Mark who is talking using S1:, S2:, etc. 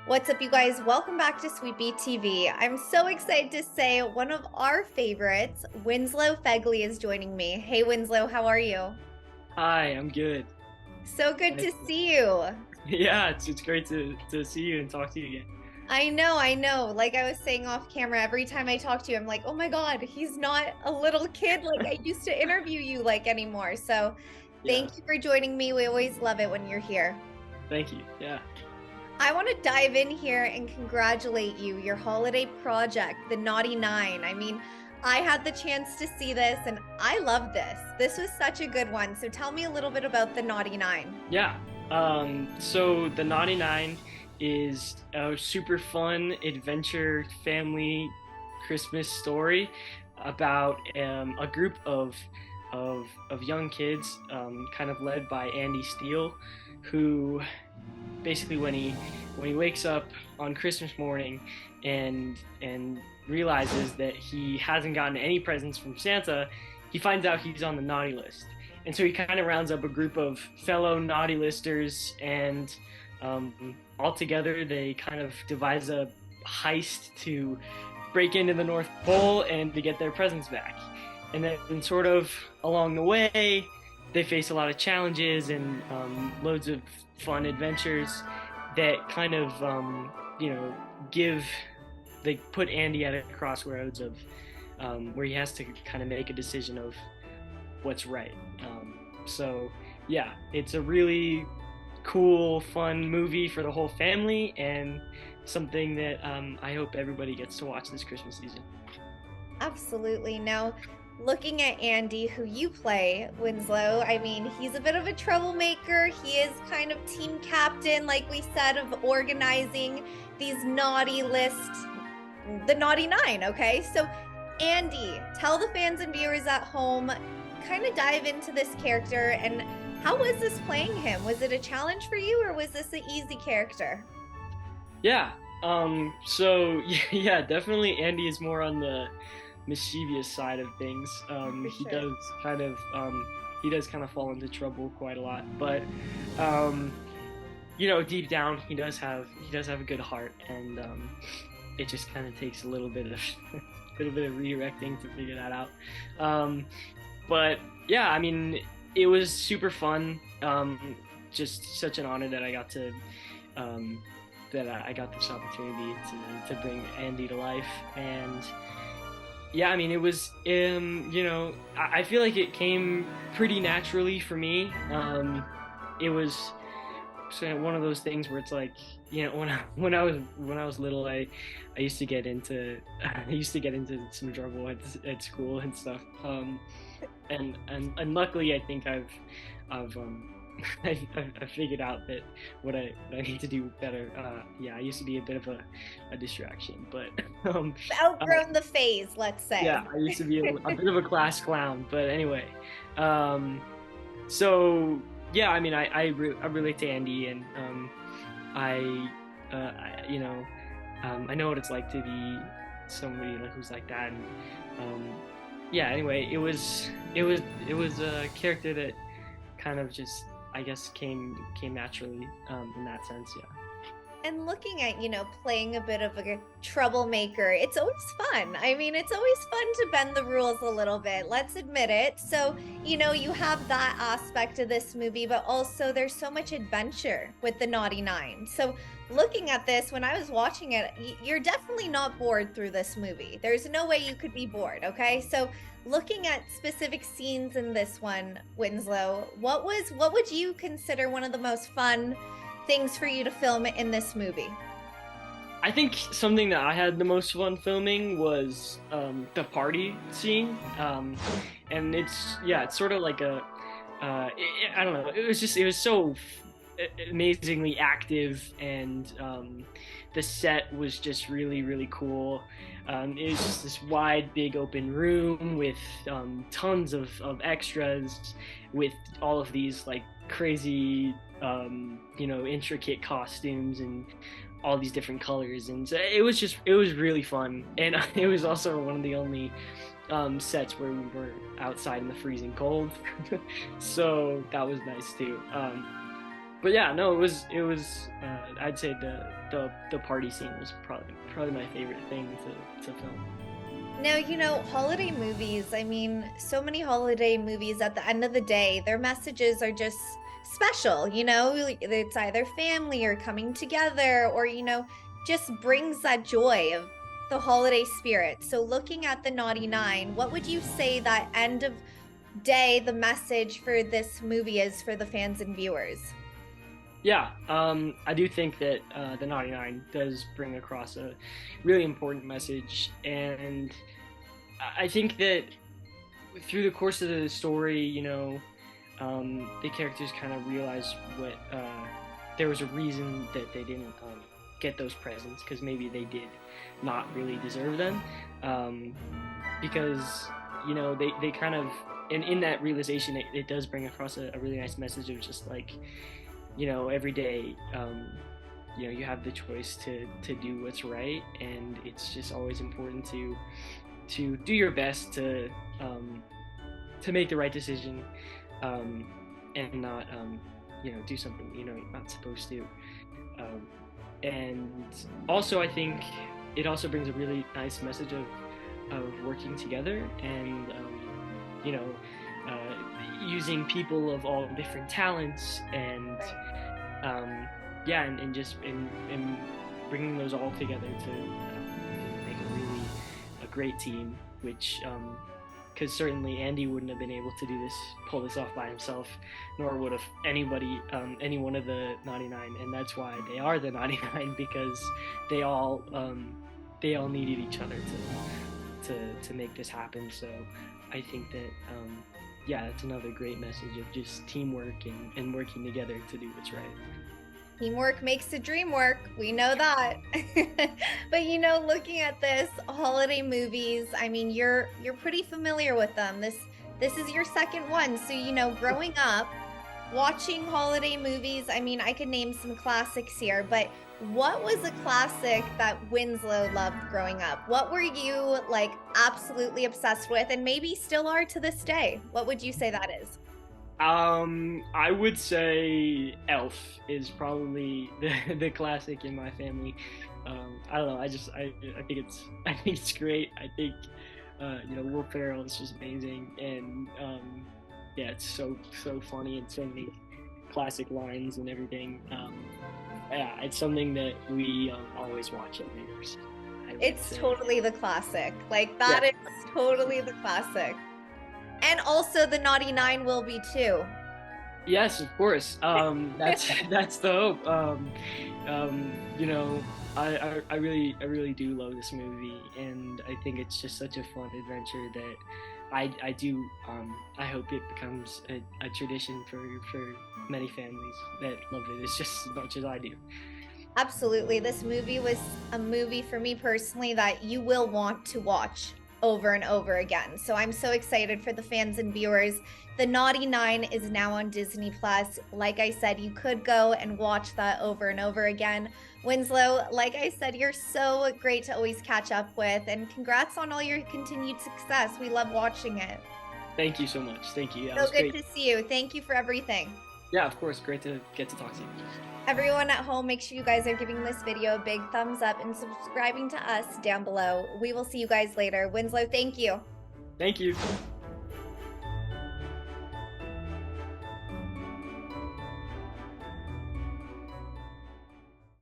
S1: What's up, you guys? Welcome back to Sweet Bee TV. I'm so excited to say one of our favorites, Winslow Fegley, is joining me. Hey, Winslow, how are you?
S2: Hi, I'm good.
S1: So good
S2: Nice
S1: to see you.
S2: Yeah, it's great to see you and talk to you again.
S1: I know. Like I was saying off camera, every time I talk to you, I'm like, oh my God, he's not a little kid like I used to interview you like anymore. So
S2: Yeah,
S1: thank you for joining me. We always love it when you're here.
S2: thank you. Yeah.
S1: I want to dive in here and congratulate you, your holiday project, The Naughty Nine. I mean, I had the chance to see this and I love this. This was such a good one. So tell me a little bit about The Naughty Nine.
S2: Yeah. So the Naughty Nine is a super fun adventure family Christmas story about a group of young kids, kind of led by Andy Steele, who basically when he wakes up on Christmas morning and realizes that he hasn't gotten any presents from Santa, he finds out he's on the naughty list. And so he kind of rounds up a group of fellow naughty listers, and all together they kind of devise a heist to break into the North Pole and to get their presents back. And then, sort of along the way, they face a lot of challenges and loads of fun adventures that kind of give they put Andy at a crossroads of where he has to kind of make a decision of what's right. So yeah, it's a really cool, fun movie for the whole family, and something that I hope everybody gets to watch this Christmas season.
S1: Absolutely. Now, looking at Andy, who you play, Winslow, I mean, he's a bit of a troublemaker. He is kind of team captain, like we said, of organizing these naughty lists, the Naughty Nine, okay? So, Andy, tell the fans and viewers at home, kind of dive into this character and how was this playing him? Was it a challenge for you or was this an easy character?
S2: Yeah. So yeah, definitely Andy is more on the mischievous side of things.
S1: For
S2: He
S1: sure.
S2: does kind of fall into trouble quite a lot, but um, deep down he does have a good heart, and it just kind of takes a little bit of a little bit of redirecting to figure that out. Um, but yeah, I mean, it was super fun. Just such an honor that um, I got this opportunity to bring Andy to life. And yeah, I mean, it was, I feel like it came pretty naturally for me. It was one of those things where it's like, when I was little, I used to get into I used to get into some trouble at school and stuff. And luckily, I think I've I figured out that what I need to do better. Yeah, I used to be a bit of a distraction, but uh,
S1: Outgrown the phase, let's
S2: yeah,
S1: say.
S2: I used to be a bit of a class clown. But anyway, um, so yeah, I mean, I relate to Andy, and I, I know what it's like to be somebody who's like that, and um, yeah. Anyway, it was a character that kind of just, I guess, came naturally, in that sense. Yeah.
S1: And looking at, playing a bit of a troublemaker, it's always fun. I mean, it's always fun to bend the rules a little bit. Let's admit it. So, you have that aspect of this movie, but also there's so much adventure with the Naughty Nine. So, looking at this, when I was watching it, you're definitely not bored through this movie. There's no way you could be bored, okay? So, looking at specific scenes in this one, Winslow, what would you consider one of the most fun things for you to film in this movie?
S2: I think something that I had the most fun filming was the party scene, and it's sort of like I don't know. It was so amazingly active, and the set was just really really cool. It was just this wide, big, open room with tons of extras, with all of these like crazy, intricate costumes and all these different colors, and so it was really fun. And it was also one of the only sets where we were outside in the freezing cold, so that was nice too. But yeah, no, it was I'd say the the party scene was probably my favorite thing to film.
S1: Now, holiday movies, I mean, so many holiday movies at the end of the day, their messages are just special, It's either family or coming together or, just brings that joy of the holiday spirit. So, looking at the Naughty Nine, what would you say that end of day, the message for this movie is for the fans and viewers?
S2: Yeah, I do think that the 99 does bring across a really important message, and I think that through the course of the story, the characters kind of realize what there was a reason that they didn't get those presents because maybe they did not really deserve them, because they kind of and in that realization it does bring across a really nice message of just like every day, you have the choice to do what's right, and it's just always important to do your best to make the right decision, and not do something you're not supposed to. And also, I think it also brings a really nice message of working together and you know using people of all different talents and and just in bringing those all together to make a great team, which because certainly Andy wouldn't have been able to pull this off by himself, nor would have anybody, any one of the 99, and that's why they are the 99, because they all needed each other to make this happen. So I think that that's another great message of just teamwork and working together to do what's right.
S1: Teamwork makes the dream work. We know that. But looking at this holiday movies, I mean, you're pretty familiar with them. This is your second one. So, growing up, watching holiday movies, I mean, I could name some classics here, but what was a classic that Winslow loved growing up? What were you like absolutely obsessed with and maybe still are to this day? What would you say that is?
S2: I would say Elf is probably the classic in my family. I don't know. I think it's great. I think Will Ferrell is just amazing, and it's so funny and so many classic lines and everything. It's something that we always watch at dinners.
S1: It's totally the classic. Like that is totally the classic. And also the Naughty Nine will be too.
S2: Yes, of course. That's the hope. I really do love this movie, and I think it's just such a fun adventure that I do. I hope it becomes a tradition for many families that love it as just as much as I do.
S1: Absolutely. This movie was a movie for me personally that you will want to watch over and over again. So I'm so excited for the fans and viewers. The Naughty Nine is now on Disney Plus. Like I said, you could go and watch that over and over again. Winslow, like I said, you're so great to always catch up with, and congrats on all your continued success. We love watching it.
S2: Thank you so much. Thank you.
S1: So good to see you. Thank you for everything.
S2: Yeah, of course. Great to get to talk to you.
S1: Everyone at home, make sure you guys are giving this video a big thumbs up and subscribing to us down below. We will see you guys later. Winslow, thank you.
S2: Thank you.